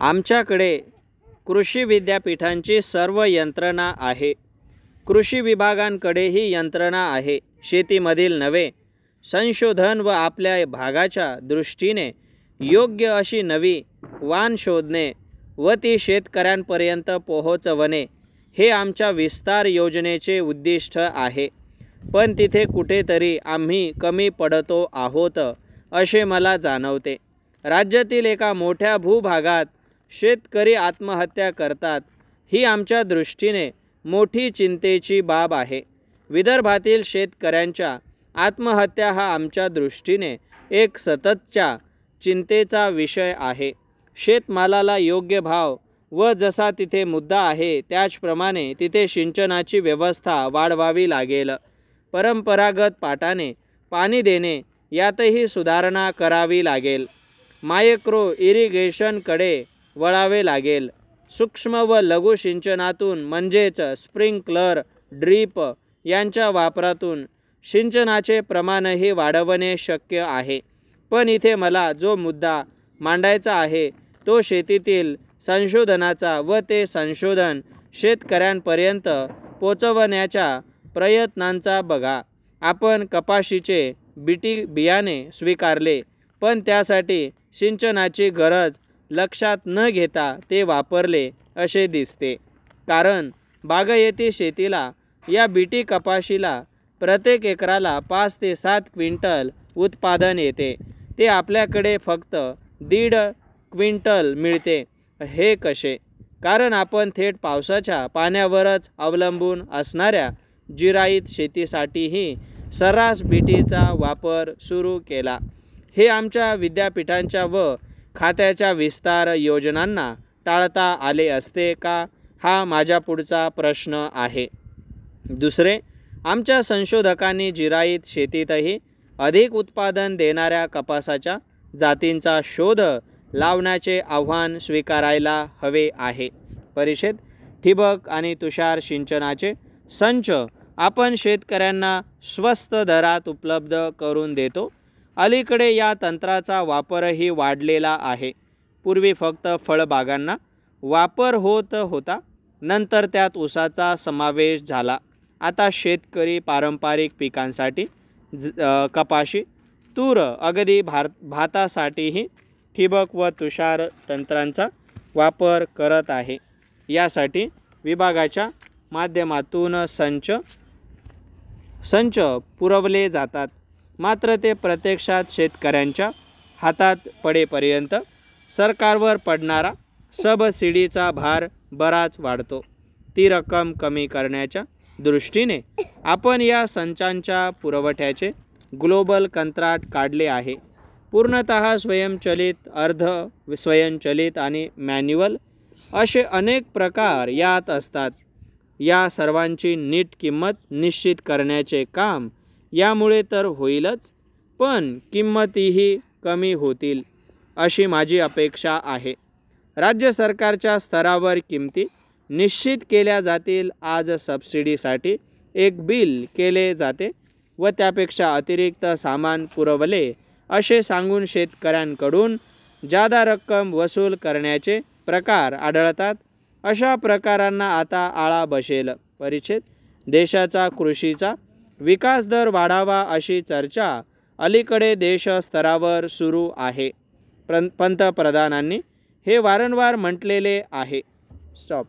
आमच्याकडे कृषी विद्यापीठांची सर्व यंत्रणा आहे। कृषी विभागांकडेही यंत्रणा आहे। शेतीमधील नवे संशोधन व आपल्या भागाच्या दृष्टीने योग्य अशी नवी वाण शोधणे व ती शेतकऱ्यांपर्यंत पोहोचवणे हे आमच्या विस्तार योजनेचे उद्दिष्ट आहे। पण तिथे कुठेतरी आम्ही कमी पडतो आहोत असे मला जाणवते। राज्यातील एका मोठ्या भूभागात शेतकरी आत्महत्या करतात ही आमच्या दृष्टीने मोठी चिंतेची बाब आहे। विदर्भातील शेतकऱ्यांच्या आत्महत्या हा आमच्या दृष्टीने एक सततच्या चिंतेचा विषय आहे। शेतमालाला योग्य भाव व जसा तिथे मुद्दा आहे त्याचप्रमाणे तिथे सिंचनाची व्यवस्था वाढवावी लागेल। परंपरागत पाटाने पाणी देणे यातही सुधारणा करावी लागेल। मायक्रो इरिगेशनकडे वळावे लागेल। सूक्ष्म व लघु सिंचनातून म्हणजेच स्प्रिंकलर ड्रीप यांच्या वापरातून सिंचनाचे प्रमाणही वाढवणे शक्य आहे। पण इथे मला जो मुद्दा मांडायचा आहे तो शेतीतील संशोधनाचा व ते संशोधन शेतकऱ्यांपर्यंत पोचवण्याच्या प्रयत्नांचा बघा। आपण कपाशीचे बीटी बियाणे स्वीकारले पण त्यासाठी सिंचनाची गरज लक्षात न घेता ते वापरले असे दिसते। कारण बागायती शेतीला या बीटी कपाशीला प्रत्येक एकराला 5 ते 7 क्विंटल उत्पादन येते। ते आपल्याकडे फक्त 1.5 क्विंटल मिळते। हे कसे? कारण आपण थेट पावसाच्या पाण्यावरच अवलंबून असणाऱ्या जिरायत शेतीसाठीही सर्रास बीटीचा वापर सुरू केला। हे आमच्या विद्यापीठांच्या व खात्याच्या विस्तार योजनांना टाळता आले असते का हा माझ्या पुढचा प्रश्न आहे। दुसरे, आमच्या संशोधकांनी जिरायत शेतीतही अधिक उत्पादन देणाऱ्या कपासाच्या जातींचा शोध लावण्याचे आव्हान स्वीकारायला हवे आहे। परिषद ठिबक आणि तुषार सिंचनाचे संच आपण शेतकऱ्यांना स्वस्त दरात उपलब्ध करून देतो। अलीकडे या तंत्राचा वापरही वाढलेला आहे। पूर्वी फक्त फळबागांना वापर होत होता, नंतर त्यात ऊसाचा समावेश झाला। आता शेतकरी पारंपरिक पिकांसाठी कपाशी, तूर, अगदी भातासाठीही ठिबक व तुषार तंत्रांचा वापर करत आहे। यासाठी विभागाच्या माध्यमातून संच पुरवले जातात, मात्र ते प्रत्यक्षात शेतकऱ्यांच्या हातात पडेपर्यंत सरकारवर पडणारा सबसिडीचा भार बराच वाढतो। ती रक्कम कमी करण्याच्या दृष्टीने आपण या संचांच्या पुरवठ्याचे ग्लोबल कंत्राट काढले आहे। पूर्णतः स्वयंचलित, अर्ध स्वयंचलित आणि मॅन्युअल असे अनेक प्रकार यात असतात। या सर्वांची नीट किंमत निश्चित करण्याचे काम यामुळे तर होईलच, पण किंमतीही कमी होतील अशी माझी अपेक्षा आहे। राज्य सरकारच्या स्तरावर किमती निश्चित केल्या जातील। आज सबसिडीसाठी एक बिल केले जाते व त्यापेक्षा अतिरिक्त सामान पुरवले असे सांगून शेतकऱ्यांकडून जादा रक्कम वसूल करण्याचे प्रकार आढळतात। अशा प्रकारांना आता आळा बसेल। परिच्छेद देशाचा कृषीचा विकास दर वाढावा अशी चर्चा अलीकडे देश स्तरावर सुरू आहे। पंतप्रधानांनी हे वारंवार म्हटलेले आहे। स्टॉप।